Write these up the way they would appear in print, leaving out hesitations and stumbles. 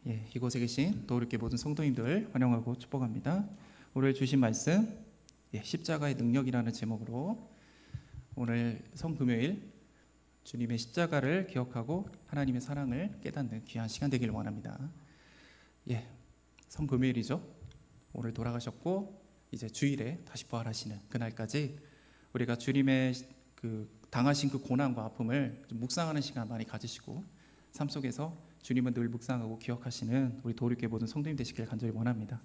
이곳에 계신 또 이렇게 모든 성도님들 환영하고 축복합니다. 오늘 주신 말씀 십자가의 능력이라는 제목으로 오늘 성금요일 주님의 십자가를 기억하고 하나님의 사랑을 깨닫는 귀한 시간 되기를 원합니다. 성금요일이죠. 오늘 돌아가셨고 이제 주일에 다시 부활하시는 그날까지 우리가 주님의 당하신 그 고난과 아픔을 좀 묵상하는 시간 많이 가지시고 삶 속에서 주님은 늘 묵상하고 기억하시는 우리 도울교회 모든 성도님 되시길 간절히 원합니다.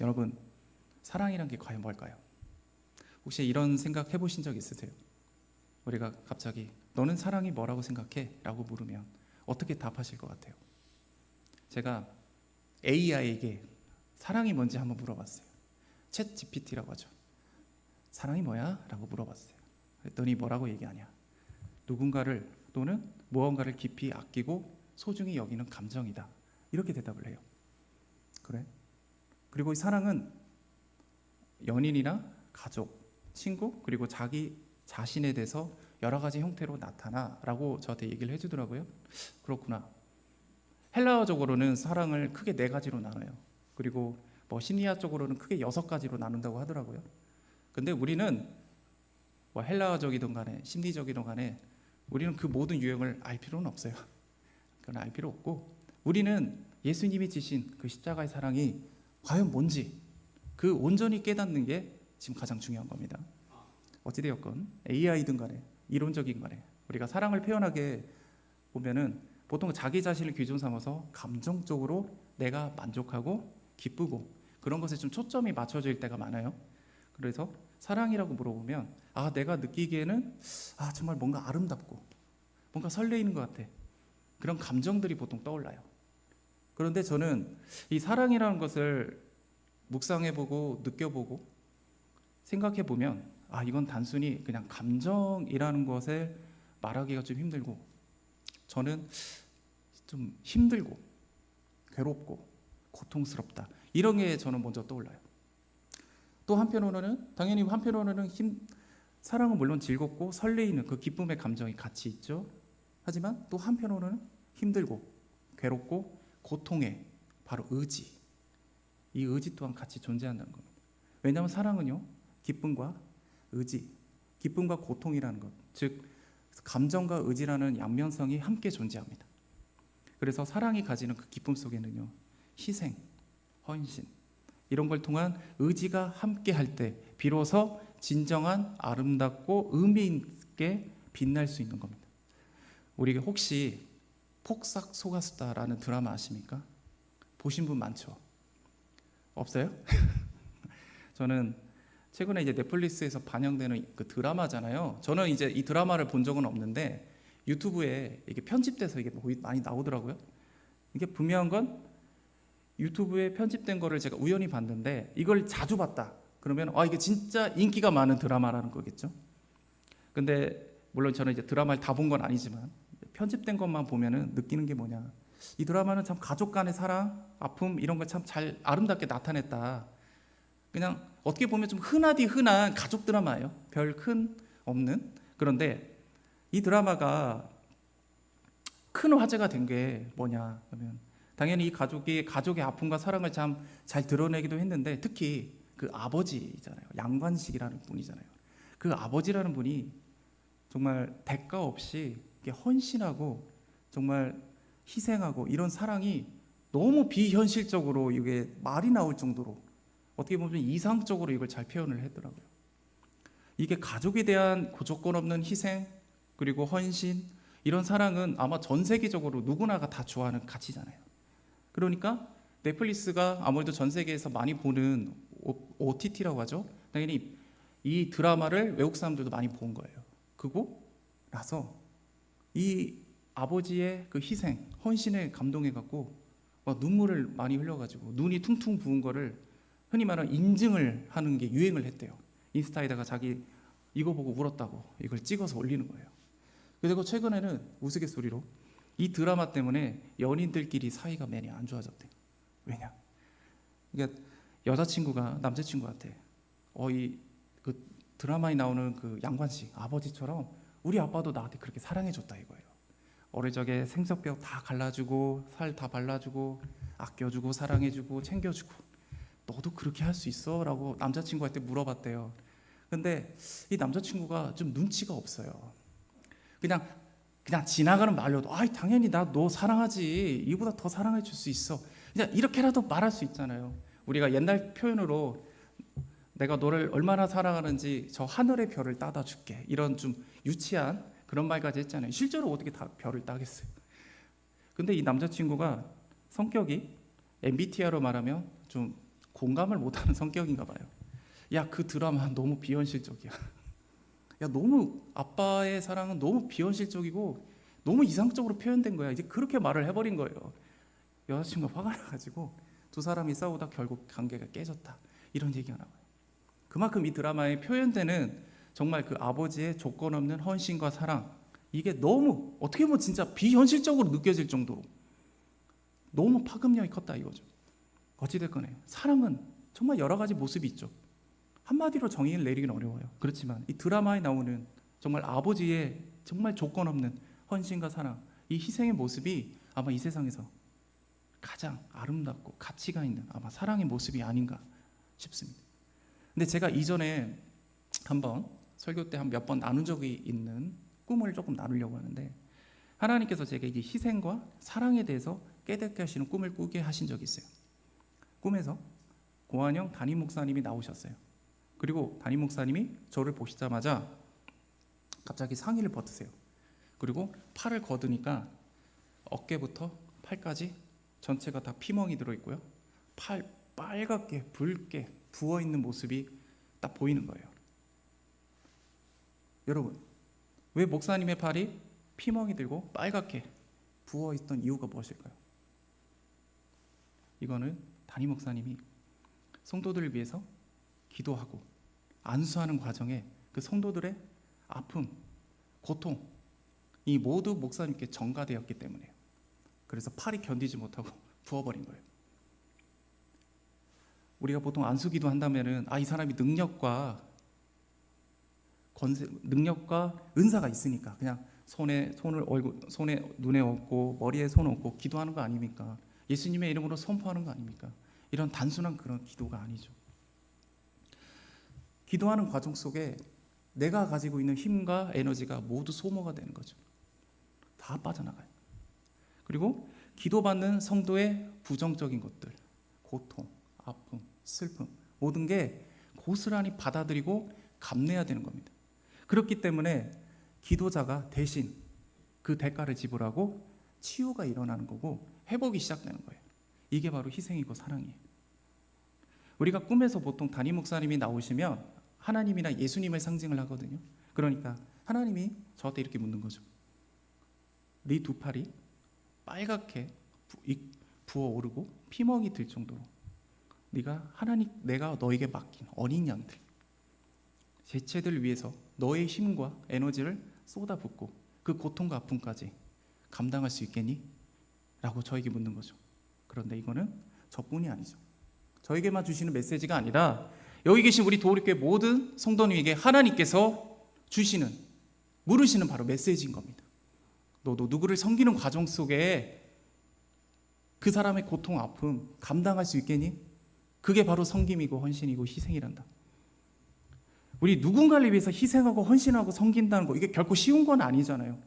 여러분, 사랑이란 게 과연 뭘까요? 혹시 이런 생각 해보신 적 있으세요? 우리가 갑자기 너는 사랑이 뭐라고 생각해? 라고 물으면 어떻게 답하실 것 같아요? 제가 AI에게 사랑이 뭔지 한번 물어봤어요. 챗 GPT라고 하죠. 사랑이 뭐야? 라고 물어봤어요. 그랬더니 뭐라고 얘기하냐? 누군가를 또는 무언가를 깊이 아끼고 소중히 여기는 감정이다. 이렇게 대답을 해요. 그래? 그리고 이 사랑은 연인이나 가족, 친구, 그리고 자기 자신에 대해서 여러 가지 형태로 나타나라고 저한테 얘기를 해주더라고요. 그렇구나. 헬라어적으로는 사랑을 크게 4가지로 나눠요. 그리고 심리학적으로는 크게 6가지로 나눈다고 하더라고요. 근데 우리는 헬라어적이든 간에 심리적이든 간에 우리는 그 모든 유형을 알 필요는 없어요. 그건 알 필요 없고 우리는 예수님이 지신 그 십자가의 사랑이 과연 뭔지 그 온전히 깨닫는 게 지금 가장 중요한 겁니다. 어찌되었건 AI든 간에 이론적인 간에 우리가 사랑을 표현하게 보면은 보통 자기 자신을 기준 삼아서 감정적으로 내가 만족하고 기쁘고 그런 것에 좀 초점이 맞춰질 때가 많아요. 그래서 사랑이라고 물어보면 내가 느끼기에는 정말 뭔가 아름답고 뭔가 설레이는 것 같아. 그런 감정들이 보통 떠올라요. 그런데 저는 이 사랑이라는 것을 묵상해보고 느껴보고 생각해보면 이건 단순히 그냥 감정이라는 것을 말하기가 좀 힘들고 저는 좀 힘들고 괴롭고 고통스럽다 이런 게 저는 먼저 떠올라요. 또 한편으로는 당연히 사랑은 물론 즐겁고 설레이는 그 기쁨의 감정이 같이 있죠. 하지만 또 한편으로는 힘들고 괴롭고 고통의 바로 의지, 이 의지 또한 같이 존재한다는 겁니다. 왜냐하면 사랑은요 기쁨과 의지, 기쁨과 고통이라는 것, 즉 감정과 의지라는 양면성이 함께 존재합니다. 그래서 사랑이 가지는 그 기쁨 속에는요 희생, 헌신 이런 걸 통한 의지가 함께 할 때 비로소 진정한 아름답고 의미 있게 빛날 수 있는 겁니다. 우리가 혹시 폭삭 속았수다라는 드라마 아십니까? 보신 분 많죠? 없어요? 저는 최근에 이제 넷플릭스에서 반영되는 그 드라마잖아요. 저는 이제 이 드라마를 본 적은 없는데 유튜브에 이게 편집돼서 이게 많이 나오더라고요. 이게 분명한 건 유튜브에 편집된 거를 제가 우연히 봤는데 이걸 자주 봤다. 그러면 이게 진짜 인기가 많은 드라마라는 거겠죠. 근데 물론 저는 이제 드라마를 다 본 건 아니지만 편집된 것만 보면은 느끼는 게 뭐냐. 이 드라마는 참 가족 간의 사랑, 아픔 이런 걸 참 잘 아름답게 나타냈다. 그냥 어떻게 보면 좀 흔하디 흔한 가족 드라마예요. 별 큰 없는. 그런데 이 드라마가 큰 화제가 된 게 뭐냐 하면 당연히 이 가족의 아픔과 사랑을 참 잘 드러내기도 했는데 특히 그 아버지잖아요. 양관식이라는 분이잖아요. 그 아버지라는 분이 정말 대가 없이 헌신하고 정말 희생하고 이런 사랑이 너무 비현실적으로 이게 말이 나올 정도로 어떻게 보면 이상적으로 이걸 잘 표현을 했더라고요. 이게 가족에 대한 조건 없는 희생 그리고 헌신 이런 사랑은 아마 전 세계적으로 누구나가 다 좋아하는 가치잖아요. 그러니까 넷플릭스가 아무래도 전 세계에서 많이 보는 OTT라고 하죠. 당연히 이 드라마를 외국 사람들도 많이 본 거예요. 그리고 나서 이 아버지의 그 희생, 헌신에 감동해갖고 눈물을 많이 흘려가지고 눈이 퉁퉁 부은 거를 흔히 말하는 인증을 하는 게 유행을 했대요. 인스타에다가 자기 이거 보고 울었다고 이걸 찍어서 올리는 거예요. 그리고 최근에는 우스갯소리로 이 드라마 때문에 연인들끼리 사이가 매니 안 좋아졌대요. 왜냐? 그러니까 여자친구가 남자친구한테 그 드라마에 나오는 그 양관식 아버지처럼 우리 아빠도 나한테 그렇게 사랑해줬다 이거예요. 어릴 적에 생석벽 다 갈라주고 살 다 발라주고 아껴주고 사랑해주고 챙겨주고 너도 그렇게 할 수 있어? 라고 남자친구한테 물어봤대요. 근데 이 남자친구가 좀 눈치가 없어요. 그냥 지나가는 말로도 당연히 나 너 사랑하지, 이보다 더 사랑해 줄 수 있어, 그냥 이렇게라도 말할 수 있잖아요. 우리가 옛날 표현으로 내가 너를 얼마나 사랑하는지 저 하늘의 별을 따다 줄게, 이런 좀 유치한 그런 말까지 했잖아요. 실제로 어떻게 다 별을 따겠어요. 근데 이 남자친구가 성격이 MBTI로 말하면 좀 공감을 못하는 성격인가 봐요. 야, 그 드라마 너무 비현실적이야. 야, 너무 아빠의 사랑은 너무 비현실적이고 너무 이상적으로 표현된 거야. 이제 그렇게 말을 해버린 거예요. 여자친구가 화가 나가지고 두 사람이 싸우다 결국 관계가 깨졌다, 이런 얘기가 나와요. 그만큼 이 드라마에 표현되는 정말 그 아버지의 조건 없는 헌신과 사랑, 이게 너무 어떻게 보면 진짜 비현실적으로 느껴질 정도로 너무 파급력이 컸다 이거죠. 어찌됐건 사랑은 정말 여러 가지 모습이 있죠. 한마디로 정의를 내리기는 어려워요. 그렇지만 이 드라마에 나오는 정말 아버지의 정말 조건 없는 헌신과 사랑, 이 희생의 모습이 아마 이 세상에서 가장 아름답고 가치가 있는 아마 사랑의 모습이 아닌가 싶습니다. 근데 제가 이전에 한번 설교 때 한 몇 번 나눈 적이 있는 꿈을 조금 나누려고 하는데, 하나님께서 제게 이 희생과 사랑에 대해서 깨닫게 하시는 꿈을 꾸게 하신 적이 있어요. 꿈에서 고한영 담임 목사님이 나오셨어요. 그리고 담임 목사님이 저를 보시자마자 갑자기 상의를 벗으세요. 그리고 팔을 걷으니까 어깨부터 팔까지 전체가 다 피멍이 들어있고요, 팔 빨갛게 붉게 부어있는 모습이 딱 보이는 거예요. 여러분, 왜 목사님의 팔이 피멍이 들고 빨갛게 부어있던 이유가 무엇일까요? 이거는 담임 목사님이 성도들을 위해서 기도하고 안수하는 과정에 그 성도들의 아픔, 고통, 이 모두 목사님께 전가되었기 때문에요. 그래서 팔이 견디지 못하고 부어버린 거예요. 우리가 보통 안수기도 한다면은 이 사람이 능력과 은사가 있으니까 그냥 손에 눈에 얹고 머리에 손 얹고 기도하는 거 아닙니까? 예수님의 이름으로 선포하는 거 아닙니까? 이런 단순한 그런 기도가 아니죠. 기도하는 과정 속에 내가 가지고 있는 힘과 에너지가 모두 소모가 되는 거죠. 다 빠져나가요. 그리고 기도받는 성도의 부정적인 것들, 고통, 아픔, 슬픔, 모든 게 고스란히 받아들이고 감내해야 되는 겁니다. 그렇기 때문에 기도자가 대신 그 대가를 지불하고 치유가 일어나는 거고 회복이 시작되는 거예요. 이게 바로 희생이고 사랑이에요. 우리가 꿈에서 보통 담임 목사님이 나오시면 하나님이나 예수님을 상징을 하거든요. 그러니까 하나님이 저한테 이렇게 묻는 거죠. 네 두 팔이 빨갛게 부어오르고 피멍이 들 정도로 내가 너에게 맡긴 어린 양들, 제체들을 위해서 너의 힘과 에너지를 쏟아붓고 그 고통과 아픔까지 감당할 수 있겠니? 라고 저에게 묻는 거죠. 그런데 이거는 저뿐이 아니죠. 저에게만 주시는 메시지가 아니라 여기 계신 우리 도우리교회 모든 성도님에게 하나님께서 물으시는 바로 메시지인 겁니다. 너도 누구를 섬기는 과정 속에 그 사람의 고통, 아픔 감당할 수 있겠니? 그게 바로 섬김이고 헌신이고 희생이란다. 우리 누군가를 위해서 희생하고 헌신하고 섬긴다는 거, 이게 결코 쉬운 건 아니잖아요.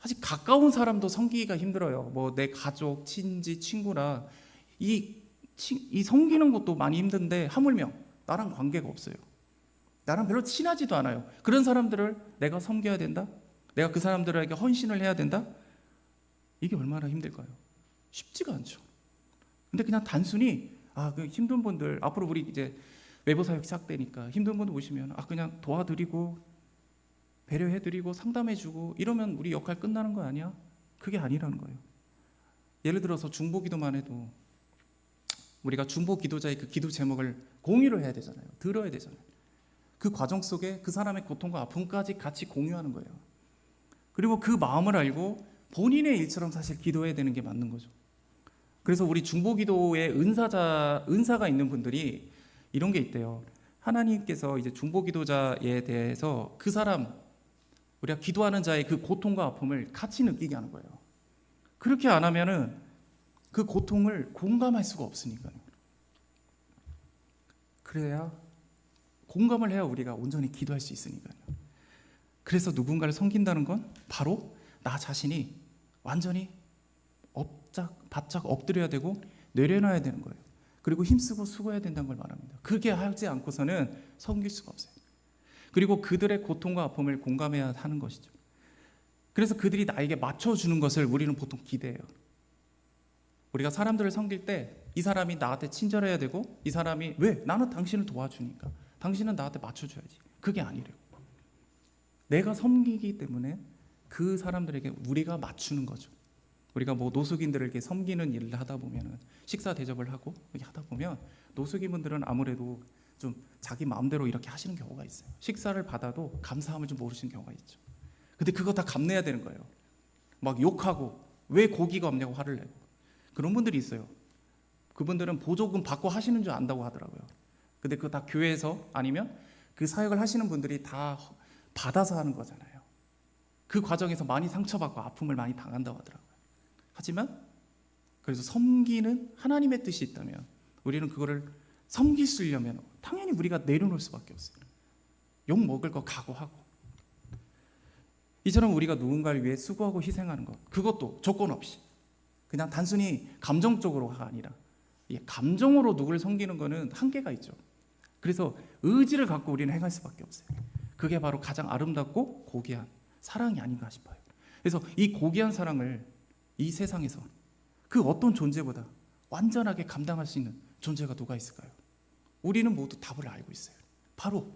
사실 가까운 사람도 섬기기가 힘들어요. 뭐 내 가족, 친지, 친구라 이 섬기는 것도 많이 힘든데 하물며 나랑 관계가 없어요. 나랑 별로 친하지도 않아요. 그런 사람들을 내가 섬겨야 된다? 내가 그 사람들에게 헌신을 해야 된다? 이게 얼마나 힘들까요? 쉽지가 않죠. 근데 그냥 단순히 그 힘든 분들, 앞으로 우리 이제 외부 사역 시작되니까 힘든 분들 오시면 그냥 도와드리고 배려해드리고 상담해주고 이러면 우리 역할 끝나는 거 아니야? 그게 아니라는 거예요. 예를 들어서 중보기도만 해도 우리가 중보기도자의 그 기도 제목을 공유를 해야 되잖아요. 들어야 되잖아요. 그 과정 속에 그 사람의 고통과 아픔까지 같이 공유하는 거예요. 그리고 그 마음을 알고 본인의 일처럼 사실 기도해야 되는 게 맞는 거죠. 그래서 우리 중보기도에 은사가 있는 분들이 이런 게 있대요. 하나님께서 이제 중보기도자에 대해서 그 사람, 우리가 기도하는 자의 그 고통과 아픔을 같이 느끼게 하는 거예요. 그렇게 안 하면은 그 고통을 공감할 수가 없으니까요. 그래야 공감을 해야 우리가 온전히 기도할 수 있으니까요. 그래서 누군가를 섬긴다는 건 바로 나 자신이 완전히 바짝 엎드려야 되고 내려놔야 되는 거예요. 그리고 힘쓰고 수고해야 된다는 걸 말합니다. 그게 하지 않고서는 섬길 수가 없어요. 그리고 그들의 고통과 아픔을 공감해야 하는 것이죠. 그래서 그들이 나에게 맞춰주는 것을 우리는 보통 기대해요. 우리가 사람들을 섬길 때 이 사람이 나한테 친절해야 되고, 이 사람이 왜? 나는 당신을 도와주니까 당신은 나한테 맞춰줘야지. 그게 아니래요. 내가 섬기기 때문에 그 사람들에게 우리가 맞추는 거죠. 우리가 뭐 노숙인들에게 섬기는 일을 하다 보면, 식사 대접을 하고 이렇게 하다 보면 노숙인분들은 아무래도 좀 자기 마음대로 이렇게 하시는 경우가 있어요. 식사를 받아도 감사함을 좀 모르시는 경우가 있죠. 근데 그거 다 감내야 되는 거예요. 막 욕하고 왜 고기가 없냐고 화를 내고 그런 분들이 있어요. 그분들은 보조금 받고 하시는 줄 안다고 하더라고요. 근데 그거 다 교회에서 아니면 그 사역을 하시는 분들이 다 받아서 하는 거잖아요. 그 과정에서 많이 상처받고 아픔을 많이 당한다고 하더라고요. 하지만 그래서 섬기는 하나님의 뜻이 있다면 우리는 그거를 섬길 수 있려면 당연히 우리가 내려놓을 수밖에 없어요. 욕 먹을 거 각오하고. 이처럼 우리가 누군가를 위해 수고하고 희생하는 것, 그것도 조건 없이 그냥 단순히 감정적으로가 아니라 감정으로 누구를 섬기는 것은 한계가 있죠. 그래서 의지를 갖고 우리는 행할 수밖에 없어요. 그게 바로 가장 아름답고 고귀한 사랑이 아닌가 싶어요. 그래서 이 고귀한 사랑을 이 세상에서 그 어떤 존재보다 완전하게 감당할 수 있는 존재가 누가 있을까요? 우리는 모두 답을 알고 있어요. 바로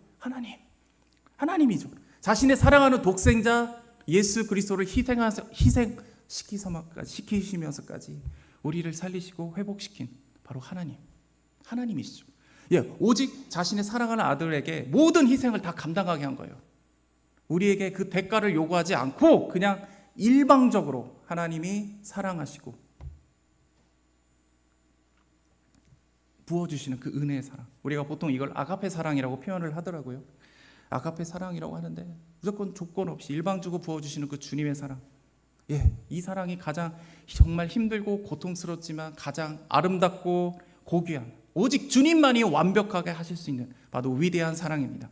하나님이죠. 자신의 사랑하는 독생자 예수 그리스도를 희생시키시면서까지 우리를 살리시고 회복시킨 바로 하나님이시죠. 오직 자신의 사랑하는 아들에게 모든 희생을 다 감당하게 한 거예요. 우리에게 그 대가를 요구하지 않고 그냥 일방적으로 하나님이 사랑하시고 부어주시는 그 은혜의 사랑, 우리가 보통 이걸 아가페 사랑이라고 표현을 하더라고요. 아가페 사랑이라고 하는데 무조건 조건 없이 일방적으로 부어주시는 그 주님의 사랑, 이 사랑이 가장 정말 힘들고 고통스럽지만 가장 아름답고 고귀한, 오직 주님만이 완벽하게 하실 수 있는 바로 위대한 사랑입니다.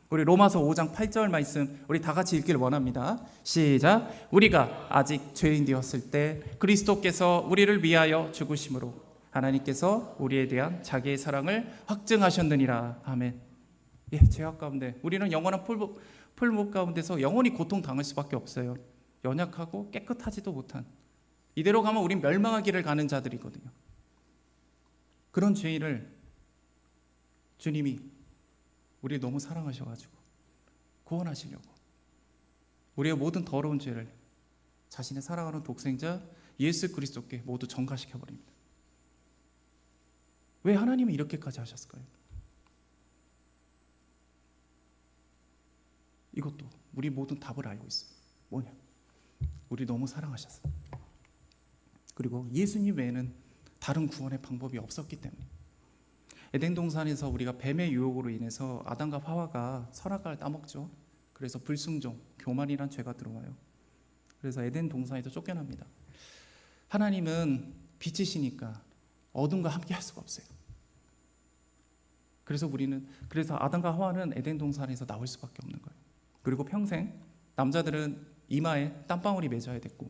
우리 로마서 5장 8절 말씀 우리 다 같이 읽기를 원합니다. 시작. 우리가 아직 죄인 되었을 때 그리스도께서 우리를 위하여 죽으심으로 하나님께서 우리에 대한 자기의 사랑을 확증하셨느니라. 아멘. 죄악 가운데 우리는 영원한 풀목 가운데서 영원히 고통당할 수밖에 없어요. 연약하고 깨끗하지도 못한, 이대로 가면 우린 멸망의 길을 가는 자들이거든요. 그런 죄인을 주님이 우리 너무 사랑하셔가지고 구원하시려고 우리의 모든 더러운 죄를 자신의 사랑하는 독생자 예수 그리스도께 모두 전가시켜버립니다. 왜 하나님이 이렇게까지 하셨을까요? 이것도 우리 모든 답을 알고 있어요. 뭐냐? 우리 너무 사랑하셨어요. 그리고 예수님 외에는 다른 구원의 방법이 없었기 때문에. 에덴 동산에서 우리가 뱀의 유혹으로 인해서 아담과 하와가 선악과를 따먹죠. 그래서 불순종, 교만이란 죄가 들어와요. 그래서 에덴 동산에서 쫓겨납니다. 하나님은 빛이시니까 어둠과 함께 할 수가 없어요. 그래서 아담과 하와는 에덴 동산에서 나올 수밖에 없는 거예요. 그리고 평생 남자들은 이마에 땀방울이 맺어야 됐고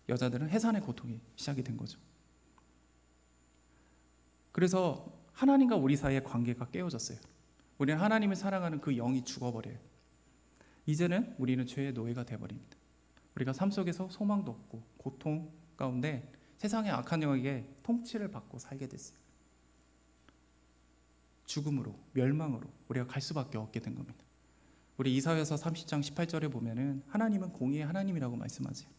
여자들은 해산의 고통이 시작이 된 거죠. 그래서 하나님과 우리 사이의 관계가 깨어졌어요. 우리는 하나님을 사랑하는 그 영이 죽어버려요. 이제는 우리는 죄의 노예가 되어버립니다. 우리가 삶 속에서 소망도 없고 고통 가운데 세상의 악한 영에게 통치를 받고 살게 됐어요. 죽음으로, 멸망으로 우리가 갈 수밖에 없게 된 겁니다. 우리 이사야서 30장 18절에 보면은 하나님은 공의의 하나님이라고 말씀하세요.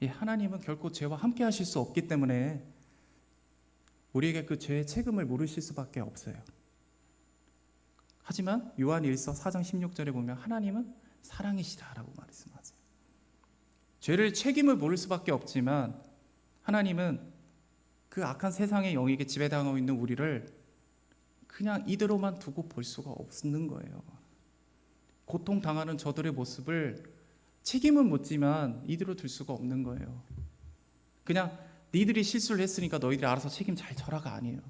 하나님은 결코 죄와 함께 하실 수 없기 때문에 우리에게 그 죄의 책임을 물으실 수밖에 없어요. 하지만 요한 1서 4장 16절에 보면 하나님은 사랑이시다라고 말씀하세요. 죄를 책임을 물을 수밖에 없지만 하나님은 그 악한 세상의 영에게 지배당하고 있는 우리를 그냥 이대로만 두고 볼 수가 없는 거예요. 고통당하는 저들의 모습을 책임은 묻지만 이대로 둘 수가 없는 거예요. 그냥 니들이 실수를 했으니까 너희들이 알아서 책임 잘 져라가 아니에요.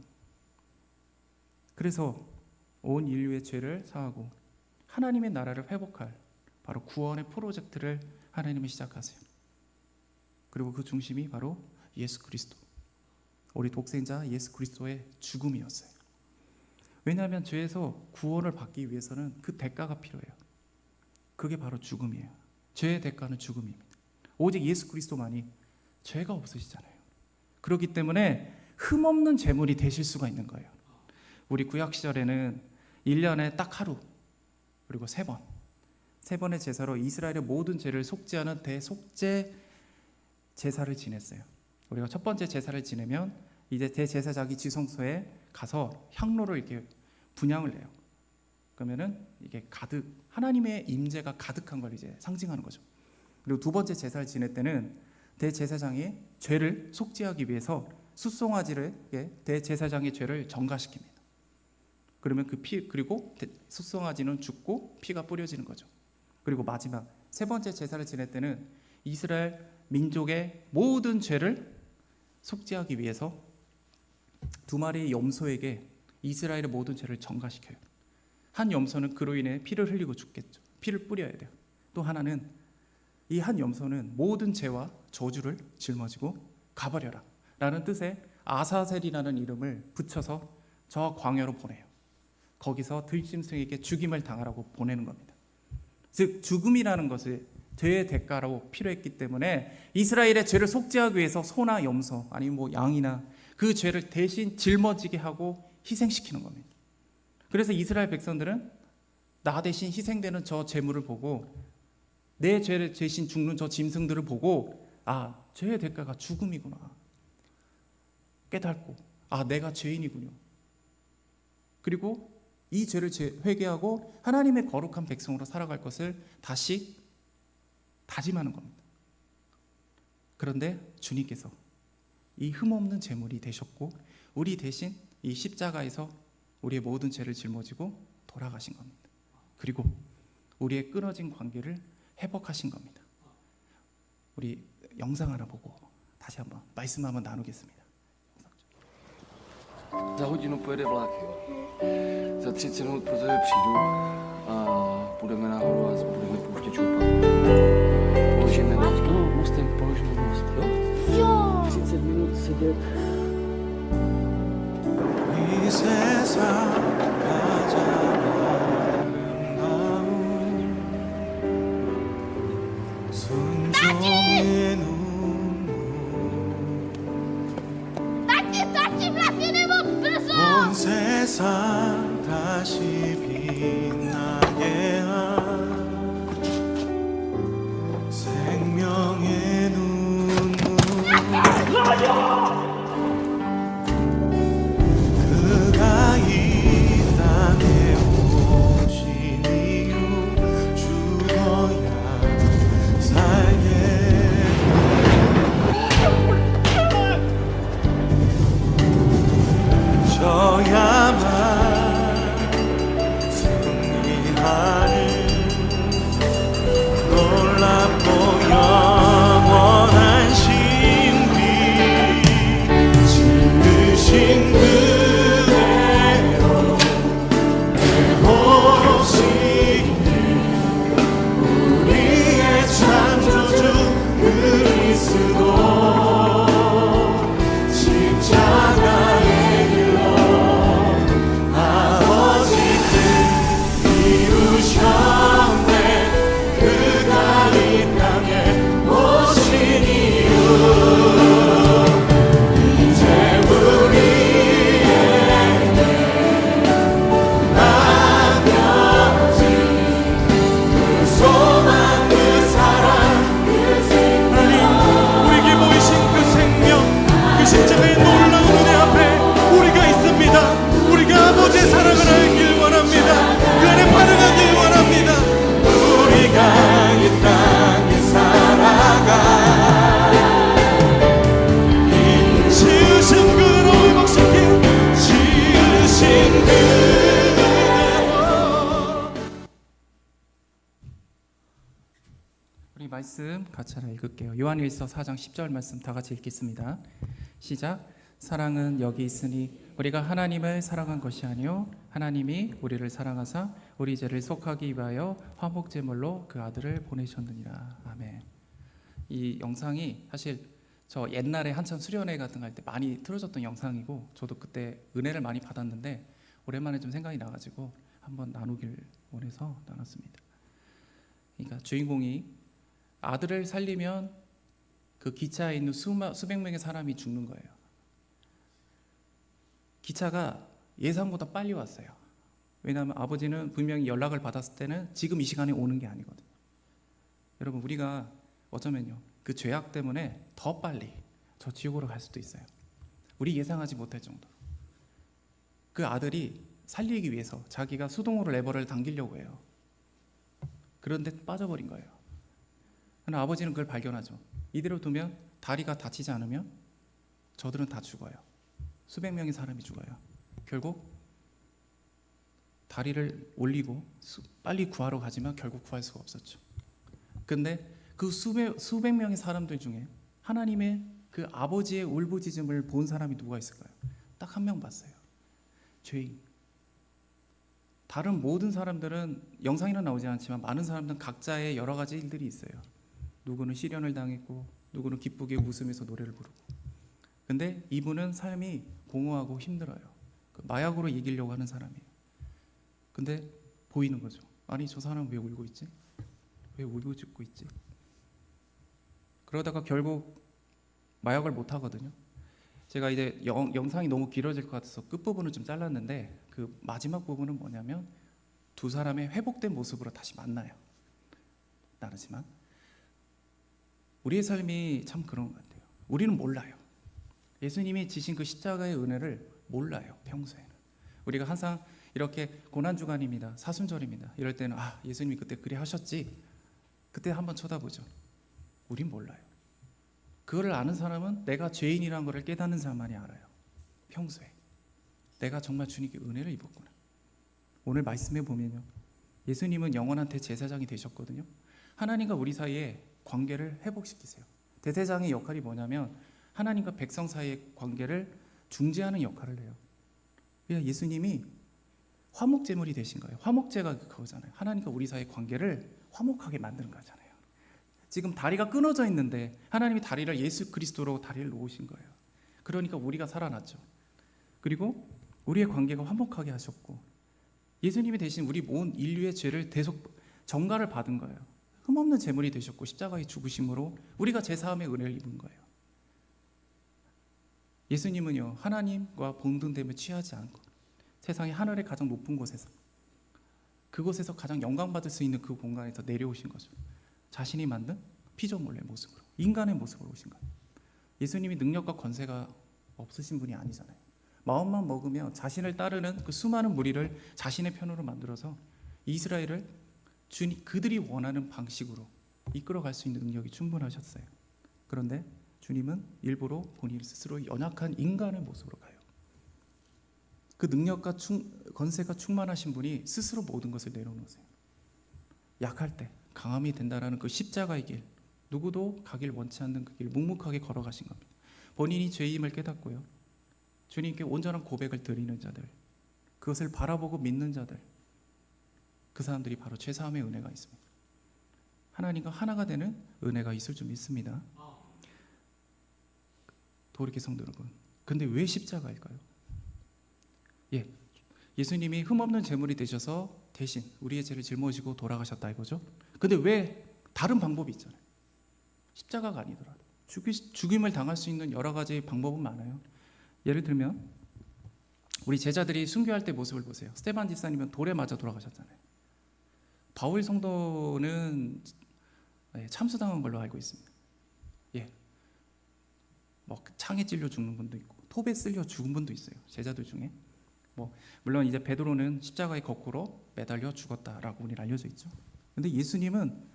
그래서 온 인류의 죄를 사하고 하나님의 나라를 회복할 바로 구원의 프로젝트를 하나님이 시작하세요. 그리고 그 중심이 바로 예수 그리스도, 우리 독생자 예수 그리스도의 죽음이었어요. 왜냐하면 죄에서 구원을 받기 위해서는 그 대가가 필요해요. 그게 바로 죽음이에요. 죄의 대가는 죽음입니다. 오직 예수 그리스도만이 죄가 없으시잖아요. 그렇기 때문에 흠없는 제물이 되실 수가 있는 거예요. 우리 구약 시절에는 1년에 딱 하루, 그리고 3번, 3번의 제사로 이스라엘의 모든 죄를 속죄하는 대속죄 제사를 지냈어요. 우리가 첫 번째 제사를 지내면 이제 대제사장이 지성소에 가서 향로를 이렇게 분향을 해요. 그러면은 이게 가득, 하나님의 임재가 가득한 걸 이제 상징하는 거죠. 그리고 두 번째 제사를 지낼 때는 대제사장이 죄를 속죄하기 위해서 숫송아지를 대제사장의 죄를 전가시킵니다. 그러면 그 피, 그리고 숫송아지는 죽고 피가 뿌려지는 거죠. 그리고 마지막 세 번째 제사를 지낼 때는 이스라엘 민족의 모든 죄를 속죄하기 위해서 2마리의 염소에게 이스라엘의 모든 죄를 전가시켜요. 한 염소는 그로 인해 피를 흘리고 죽겠죠. 피를 뿌려야 돼요. 또 하나는 이 한 염소는 모든 죄와 저주를 짊어지고 가버려라 라는 뜻의 아사셀이라는 이름을 붙여서 저 광야로 보내요. 거기서 들짐승에게 죽임을 당하라고 보내는 겁니다. 즉 죽음이라는 것을 죄의 대가로 필요했기 때문에 이스라엘의 죄를 속죄하기 위해서 소나 염소 아니면 뭐 양이나 그 죄를 대신 짊어지게 하고 희생시키는 겁니다. 그래서 이스라엘 백성들은 나 대신 희생되는 저 제물을 보고 내 죄를 대신 죽는 저 짐승들을 보고 아, 죄의 대가가 죽음이구나 깨닫고 아, 내가 죄인이군요. 그리고 이 죄를 회개하고 하나님의 거룩한 백성으로 살아갈 것을 다시 다짐하는 겁니다. 그런데 주님께서 이 흠없는 제물이 되셨고 우리 대신 이 십자가에서 우리의 모든 죄를 짊어지고 돌아가신 겁니다. 그리고 우리의 끊어진 관계를 회복하신 겁니다. 우리 영상 하나 보고 다시 한번 말씀 한번 nanu겠습니다. Za hodinu pojede vlak, jo. Za 30 minut pro tebe přijdu a půjdeme nahoru a budeme pouštět čupat. Položíme most, no, mostem položíme most, jo? Jo! 30 minut sedět. 이 세상 가장 아름다운 순종의 눈물 온 세상 다시 빛나게 한 생명의 눈물 그가 이 땅에 오신 이유 죽어야 살게 져야만 말씀 같이 하나 읽을게요. 요한일서 4장 10절 말씀 다 같이 읽겠습니다. 시작. 사랑은 여기 있으니 우리가 하나님을 사랑한 것이 아니요 하나님이 우리를 사랑하사 우리 죄를 속하기 위하여 화목제물로 그 아들을 보내셨느니라. 아멘. 이 영상이 사실 저 옛날에 한참 수련회 같은 거 할 때 많이 틀어졌던 영상이고 저도 그때 은혜를 많이 받았는데 오랜만에 좀 생각이 나가지고 한번 나누길 원해서 나눴습니다. 그러니까 주인공이 아들을 살리면 그 기차에 있는 수백 명의 사람이 죽는 거예요. 기차가 예상보다 빨리 왔어요. 왜냐하면 아버지는 분명히 연락을 받았을 때는 지금 이 시간에 오는 게 아니거든요. 여러분 우리가 어쩌면요 그 죄악 때문에 더 빨리 저 지옥으로 갈 수도 있어요. 우리 예상하지 못할 정도로. 그 아들이 살리기 위해서 자기가 수동으로 레버를 당기려고 해요. 그런데 빠져버린 거예요. 그러나 아버지는 그걸 발견하죠. 이대로 두면 다리가 다치지 않으면 저들은 다 죽어요. 수백 명의 사람이 죽어요. 결국 다리를 올리고 빨리 구하러 가지만 결국 구할 수가 없었죠. 근데 그 수백 명의 사람들 중에 하나님의 그 아버지의 울부짖음을 본 사람이 누가 있을까요? 딱 한 명 봤어요. 죄인. 다른 모든 사람들은 영상에는 나오지 않지만 많은 사람들은 각자의 여러 가지 일들이 있어요. 누구는 시련을 당했고 누구는 기쁘게 웃으면서 노래를 부르고. 근데 이분은 삶이 공허하고 힘들어요. 마약으로 이기려고 하는 사람이에요. 근데 보이는 거죠. 아니 저 사람 왜 울고 있지? 왜 울부짖고 있지? 그러다가 결국 마약을 못 하거든요. 제가 이제 영상이 너무 길어질 것 같아서 끝부분을 좀 잘랐는데 그 마지막 부분은 뭐냐면 두 사람의 회복된 모습으로 다시 만나요. 나르지만 우리의 삶이 참 그런 것 같아요. 우리는 몰라요. 예수님이 지신 그 십자가의 은혜를 몰라요. 평소에는 우리가 항상 이렇게 고난주간입니다, 사순절입니다 이럴 때는 아 예수님이 그때 그리 하셨지, 그때 한번 쳐다보죠. 우린 몰라요. 그거를 아는 사람은 내가 죄인이라는 것을 깨닫는 사람만이 알아요. 평소에 내가 정말 주님께 은혜를 입었구나. 오늘 말씀해 보면요 예수님은 영원한 대제사장이 되셨거든요. 하나님과 우리 사이에 관계를 회복시키세요. 대제사장의 역할이 뭐냐면 하나님과 백성 사이의 관계를 중재하는 역할을 해요. 그러니까 예수님이 화목제물이 되신 거예요. 화목제가 그거잖아요. 하나님과 우리 사이의 관계를 화목하게 만드는 거잖아요. 지금 다리가 끊어져 있는데 하나님이 다리를 예수 그리스도로 다리를 놓으신 거예요. 그러니까 우리가 살아났죠. 그리고 우리의 관계가 화목하게 하셨고 예수님이 대신 우리 온 인류의 죄를 대속 정가를 받은 거예요. 흠없는 제물이 되셨고 십자가의 죽으심으로 우리가 제사함의 은혜를 입은 거예요. 예수님은요 하나님과 동등됨을 취하지 않고 세상의 하늘의 가장 높은 곳에서 그곳에서 가장 영광받을 수 있는 그 공간에서 내려오신 거죠. 자신이 만든 피조물의 모습으로 인간의 모습으로 오신 거예요. 예수님이 능력과 권세가 없으신 분이 아니잖아요. 마음만 먹으며 자신을 따르는 그 수많은 무리를 자신의 편으로 만들어서 이스라엘을 그들이 원하는 방식으로 이끌어갈 수 있는 능력이 충분하셨어요. 그런데 주님은 일부러 본인 스스로 연약한 인간의 모습으로 가요. 그 능력과 권세가 충만하신 분이 스스로 모든 것을 내려놓으세요. 약할 때 강함이 된다라는 그 십자가의 길, 누구도 가길 원치 않는 그 길 묵묵하게 걸어가신 겁니다. 본인이 죄임을 깨닫고요 주님께 온전한 고백을 드리는 자들, 그것을 바라보고 믿는 자들, 그 사람들이 바로 죄사함의 은혜가 있습니다. 하나님과 하나가 되는 은혜가 있을 줄 믿습니다. 도리케 성도 여러분, 근데 왜 십자가일까요? 예수님이 흠없는 제물이 되셔서 대신 우리의 죄를 짊어지고 돌아가셨다 이거죠. 근데 왜 다른 방법이 있잖아요. 십자가가 아니더라도 죽임을 당할 수 있는 여러 가지 방법은 많아요. 예를 들면 우리 제자들이 순교할 때 모습을 보세요. 스테반 집사님은 돌에 맞아 돌아가셨잖아요. 바울 성도는 참수당한 걸로 알고 있습니다. 뭐 창에 찔려 죽는 분도 있고 톱에 쓸려 죽은 분도 있어요. 제자들 중에. 물론 이제 베드로는 십자가에 거꾸로 매달려 죽었다라고 우리는 알려져 있죠. 근데 예수님은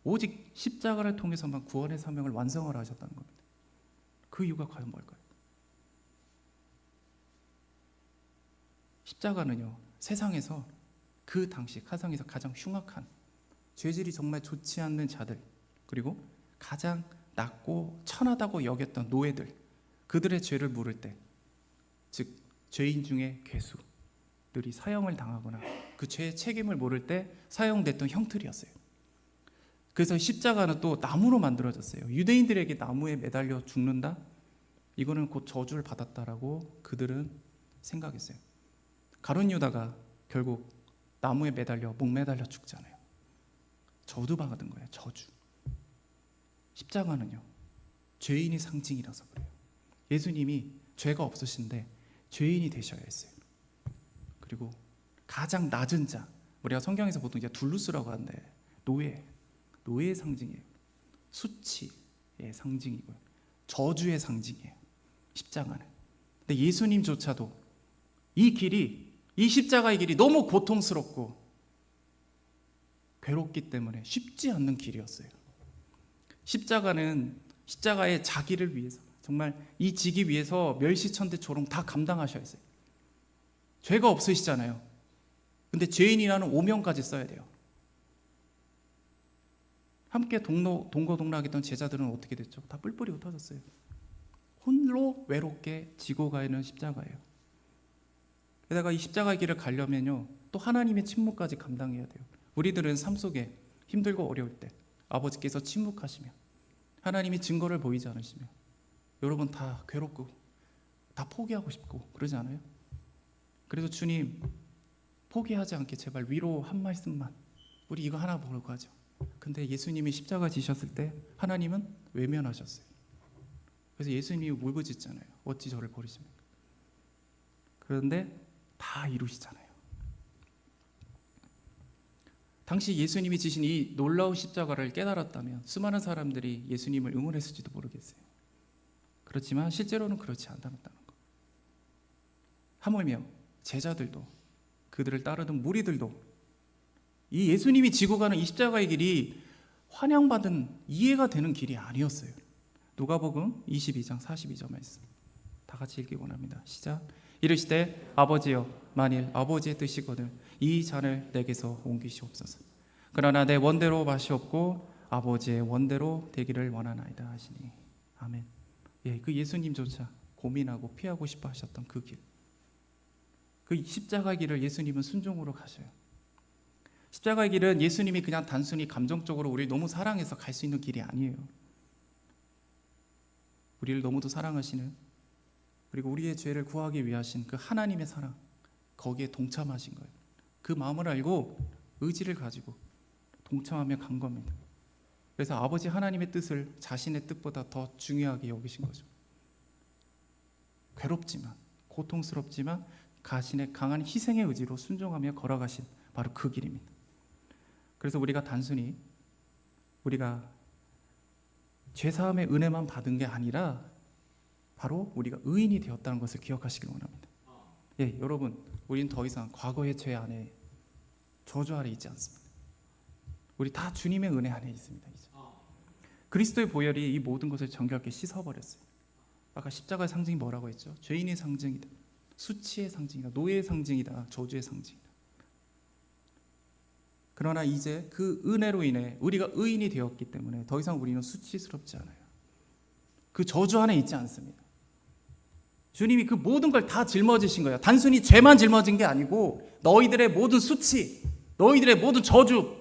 오직 십자가를 통해서만 구원의 사명을 완성하라 하셨다는 겁니다. 그 이유가 과연 뭘까요? 십자가는요 세상에서 그 당시 세상에서 가장 흉악한 죄질이 정말 좋지 않는 자들, 그리고 가장 낮고 천하다고 여겼던 노예들, 그들의 죄를 물을 때, 즉 죄인 중에 괴수들이 사형을 당하거나 그 죄의 책임을 물을 때 사용됐던 형틀이었어요. 그래서 십자가는 또 나무로 만들어졌어요. 유대인들에게 나무에 매달려 죽는다? 이거는 곧 저주를 받았다라고 그들은 생각했어요. 가룟 유다가 결국 나무에 매달려 목 매달려 죽잖아요. 저주 받은 거예요. 저주. 십자가는요, 죄인의 상징이라서 그래요. 예수님이 죄가 없으신데 죄인이 되셔야 했어요. 그리고 가장 낮은 자, 우리가 성경에서 보통 이제 둘루스라고 하는데 노예의 상징이에요. 수치의 상징이고요, 저주의 상징이에요, 십자가는. 근데 예수님조차도 이 십자가의 길이 너무 고통스럽고 괴롭기 때문에 쉽지 않는 길이었어요. 십자가의 자기를 위해서, 정말 이 지기 위해서 멸시천대조롱 다 감당하셔야 했어요. 죄가 없으시잖아요. 근데 죄인이라는 오명까지 써야 돼요. 함께 동거동락했던 제자들은 어떻게 됐죠? 다 뿔뿔이 흩어졌어요. 홀로 외롭게 지고 가는 십자가예요. 게다가 이 십자가의 길을 가려면요, 또 하나님의 침묵까지 감당해야 돼요. 우리들은 삶 속에 힘들고 어려울 때 아버지께서 침묵하시며 하나님이 증거를 보이지 않으시며 여러분 다 괴롭고 다 포기하고 싶고 그러지 않아요? 그래도 주님, 포기하지 않게 제발 위로 한 말씀만, 우리 이거 하나 보려고 하죠. 근데 예수님이 십자가 지셨을 때 하나님은 외면하셨어요. 그래서 예수님이 울부짖잖아요. 어찌 저를 버리십니까? 그런데 다 이루시잖아요. 당시 예수님이 지신 이 놀라운 십자가를 깨달았다면 수많은 사람들이 예수님을 응원했을지도 모르겠어요. 그렇지만 실제로는 그렇지 않다는 거. 하물며 제자들도, 그들을 따르던 무리들도 이 예수님이 지고 가는 이 십자가의 길이 환영받은, 이해가 되는 길이 아니었어요. 누가복음 22장 42절 말씀 다 같이 읽기 원합니다. 시작. 이르시되 아버지여, 만일 아버지의 뜻이거든 이 잔을 내게서 옮기시옵소서. 그러나 내 원대로 마시옵고 아버지의 원대로 되기를 원하나이다 하시니. 아멘. 예, 그 예수님조차 고민하고 피하고 싶어 하셨던 그 길, 그 십자가의 길을 예수님은 순종으로 가셔요. 십자가의 길은 예수님이 그냥 단순히 감정적으로 우리를 너무 사랑해서 갈 수 있는 길이 아니에요. 우리를 너무도 사랑하시는, 그리고 우리의 죄를 구하기 위하신 그 하나님의 사랑, 거기에 동참하신 거예요. 그 마음을 알고 의지를 가지고 동참하며 간 겁니다. 그래서 아버지 하나님의 뜻을 자신의 뜻보다 더 중요하게 여기신 거죠. 괴롭지만, 고통스럽지만 자신의 강한 희생의 의지로 순종하며 걸어가신 바로 그 길입니다. 그래서 우리가 단순히 우리가 죄사함의 은혜만 받은 게 아니라 바로 우리가 의인이 되었다는 것을 기억하시길 원합니다. 예, 여러분, 우리는 더 이상 과거의 죄 안에, 저주 아래 있지 않습니다. 우리 다 주님의 은혜 안에 있습니다. 이제. 그리스도의 보혈이 이 모든 것을 정결하게 씻어버렸어요. 아까 십자가의 상징이 뭐라고 했죠? 죄인의 상징이다, 수치의 상징이다, 노예의 상징이다, 저주의 상징이다. 그러나 이제 그 은혜로 인해 우리가 의인이 되었기 때문에 더 이상 우리는 수치스럽지 않아요. 그 저주 안에 있지 않습니다. 주님이 그 모든 걸 다 짊어지신 거예요. 단순히 죄만 짊어진 게 아니고 너희들의 모든 수치, 너희들의 모든 저주,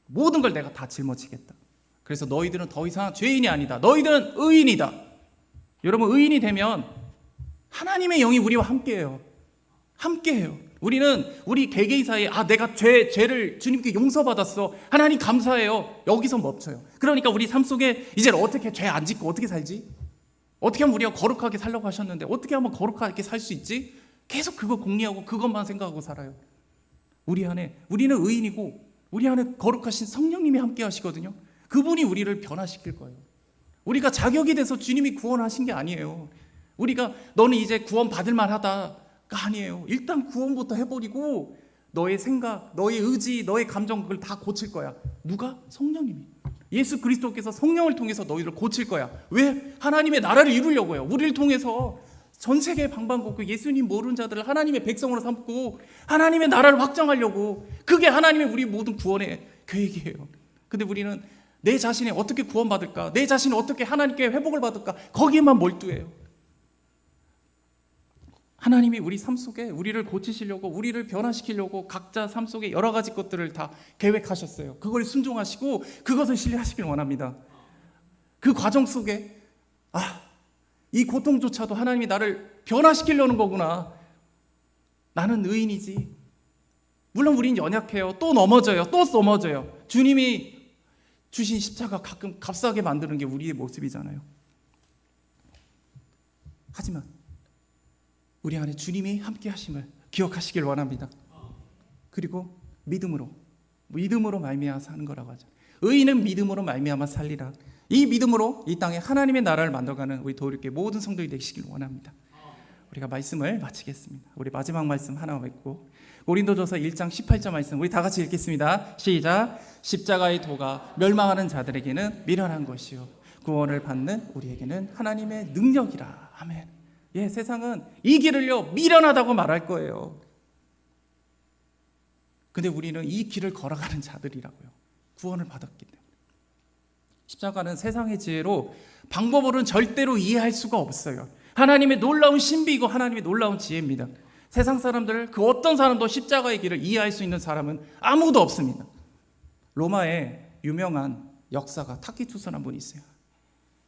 모든 걸 내가 다 짊어지겠다. 그래서 너희들은 더 이상 죄인이 아니다. 너희들은 의인이다. 여러분, 의인이 되면 하나님의 영이 우리와 함께해요. 함께해요. 우리는 우리 개개인 사이에 내가 죄를 주님께 용서받았어, 하나님 감사해요, 여기서 멈춰요. 그러니까 우리 삶 속에 이제 어떻게 죄 안 짓고 어떻게 살지? 어떻게 하면 우리가 거룩하게 살려고 하셨는데 어떻게 하면 거룩하게 살 수 있지? 계속 그거 공리하고 그것만 생각하고 살아요. 우리는 의인이고 우리 안에 거룩하신 성령님이 함께 하시거든요. 그분이 우리를 변화시킬 거예요. 우리가 자격이 돼서 주님이 구원하신 게 아니에요. 우리가 너는 이제 구원 받을 만하다가 아니에요. 일단 구원부터 해버리고 너의 생각, 너의 의지, 너의 감정, 그걸 다 고칠 거야. 누가? 성령님이. 예수 그리스도께서 성령을 통해서 너희를 고칠 거야. 왜? 하나님의 나라를 이루려고요. 우리를 통해서 전 세계 방방곡곡 예수님 모르는 자들을 하나님의 백성으로 삼고 하나님의 나라를 확장하려고. 그게 하나님의 우리 모든 구원의 계획이에요. 근데 우리는 내 자신이 어떻게 구원받을까? 내 자신이 어떻게 하나님께 회복을 받을까? 거기에만 몰두해요. 하나님이 우리 삶 속에 우리를 고치시려고, 우리를 변화시키려고 각자 삶 속에 여러 가지 것들을 다 계획하셨어요. 그걸 순종하시고 그것을 신뢰하시길 원합니다. 그 과정 속에 이 고통조차도 하나님이 나를 변화시키려는 거구나. 나는 의인이지. 물론 우린 연약해요. 또 넘어져요. 또 넘어져요. 주님이 주신 십자가 가끔 값싸게 만드는 게 우리의 모습이잖아요. 하지만 우리 안에 주님이 함께 하심을 기억하시길 원합니다. 그리고 믿음으로 말미암아 사는 거라고 하죠. 의인은 믿음으로 말미암아 살리라. 이 믿음으로 이 땅에 하나님의 나라를 만들어가는 우리 도울교회 모든 성도들이 되시길 원합니다. 우리가 말씀을 마치겠습니다. 우리 마지막 말씀 하나 읽고 고린도전서 1장 18절 말씀 우리 다 같이 읽겠습니다. 시작. 십자가의 도가 멸망하는 자들에게는 미련한 것이요 구원을 받는 우리에게는 하나님의 능력이라. 아멘. 예, 세상은 이 길을요 미련하다고 말할 거예요. 근데 우리는 이 길을 걸어가는 자들이라고요. 구원을 받았기 때문에. 십자가는 세상의 지혜로 방법으로는 절대로 이해할 수가 없어요. 하나님의 놀라운 신비이고 하나님의 놀라운 지혜입니다. 세상 사람들 그 어떤 사람도 십자가의 길을 이해할 수 있는 사람은 아무도 없습니다. 로마에 유명한 역사가 타키투스라는 분이 있어요.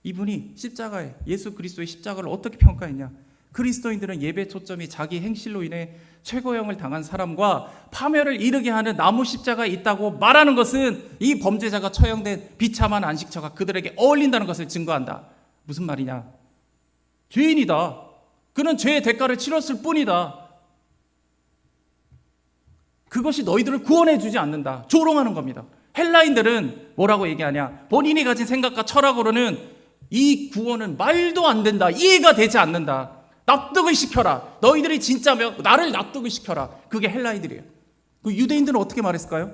이분이 십자가에 예수 그리스도의 십자가를 어떻게 평가했냐? 그리스도인들은 예배 초점이 자기 행실로 인해 최고형을 당한 사람과 파멸을 이르게 하는 나무 십자가에 있다고 말하는 것은 이 범죄자가 처형된 비참한 안식처가 그들에게 어울린다는 것을 증거한다. 무슨 말이냐? 죄인이다. 그는 죄의 대가를 치렀을 뿐이다. 그것이 너희들을 구원해 주지 않는다. 조롱하는 겁니다. 헬라인들은 뭐라고 얘기하냐? 본인이 가진 생각과 철학으로는 이 구원은 말도 안 된다. 이해가 되지 않는다. 납득을 시켜라. 너희들이 진짜면 나를 납득을 시켜라. 그게 헬라인들이에요. 그 유대인들은 어떻게 말했을까요?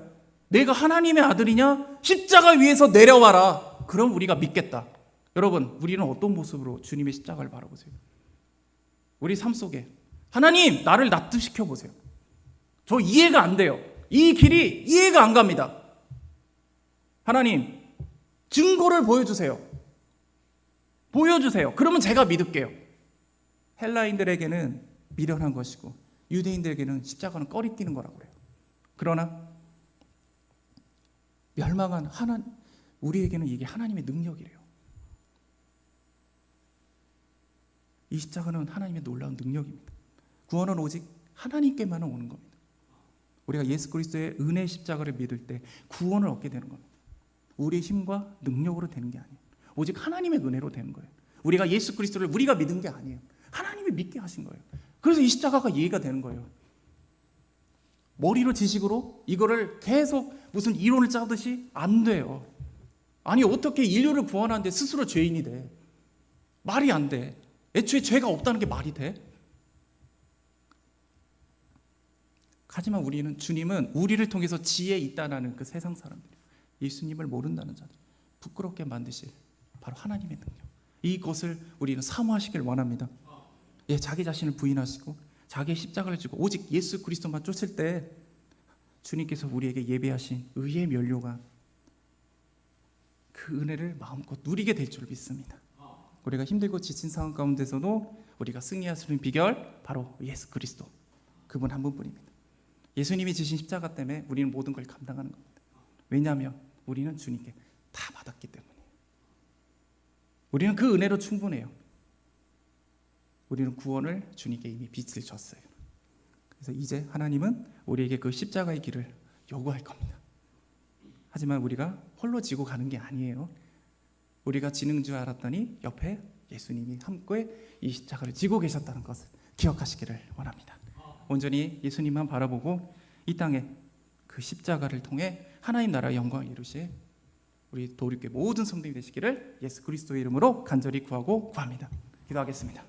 내가 하나님의 아들이냐? 십자가 위에서 내려와라. 그럼 우리가 믿겠다. 여러분, 우리는 어떤 모습으로 주님의 십자가를 바라보세요? 우리 삶 속에 하나님, 나를 납득시켜 보세요. 저 이해가 안 돼요. 이 길이 이해가 안 갑니다. 하나님, 증거를 보여주세요. 보여주세요. 그러면 제가 믿을게요. 헬라인들에게는 미련한 것이고 유대인들에게는 십자가는 꺼리끼는 거라고 그래요. 그러나 멸망한 하나님, 우리에게는 이게 하나님의 능력이래요. 이 십자가는 하나님의 놀라운 능력입니다. 구원은 오직 하나님께만 오는 겁니다. 우리가 예수 그리스도의 은혜의 십자가를 믿을 때 구원을 얻게 되는 겁니다. 우리의 힘과 능력으로 되는 게 아니에요. 오직 하나님의 은혜로 되는 거예요. 우리가 예수 그리스도를 우리가 믿은 게 아니에요. 하나님이 믿게 하신 거예요. 그래서 이 십자가가 이해가 되는 거예요. 머리로 지식으로 이거를 계속 무슨 이론을 짜듯이 안 돼요. 아니 어떻게 인류를 구원하는데 스스로 죄인이 돼? 말이 안 돼. 애초에 죄가 없다는 게 말이 돼? 하지만 주님은 우리를 통해서 지혜 있다라는 그 세상 사람들, 예수님을 모른다는 자들, 부끄럽게 만드실 바로 하나님의 능력. 이것을 우리는 사모하시길 원합니다. 예, 자기 자신을 부인하시고 자기의 십자가를 지고 오직 예수 그리스도만 쫓을 때 주님께서 우리에게 예배하신 의의 면류관, 그 은혜를 마음껏 누리게 될 줄 믿습니다. 우리가 힘들고 지친 상황 가운데서도 우리가 승리할 수 있는 비결 바로 예수 그리스도, 그분 한 분뿐입니다. 예수님이 지신 십자가 때문에 우리는 모든 걸 감당하는 겁니다. 왜냐하면 우리는 주님께 다 받았기 때문이에요. 우리는 그 은혜로 충분해요. 우리는 구원을 주님께 이미 빚을 졌어요. 그래서 이제 하나님은 우리에게 그 십자가의 길을 요구할 겁니다. 하지만 우리가 홀로 지고 가는 게 아니에요. 우리가 지는 줄 알았더니 옆에 예수님이 함께 이 십자가를 지고 계셨다는 것을 기억하시기를 원합니다. 온전히 예수님만 바라보고 이 땅에 그 십자가를 통해 하나님 나라의 영광을 이루실 우리 도울교회 모든 성도님이 되시기를 예수 그리스도의 이름으로 간절히 구하고 구합니다. 기도하겠습니다.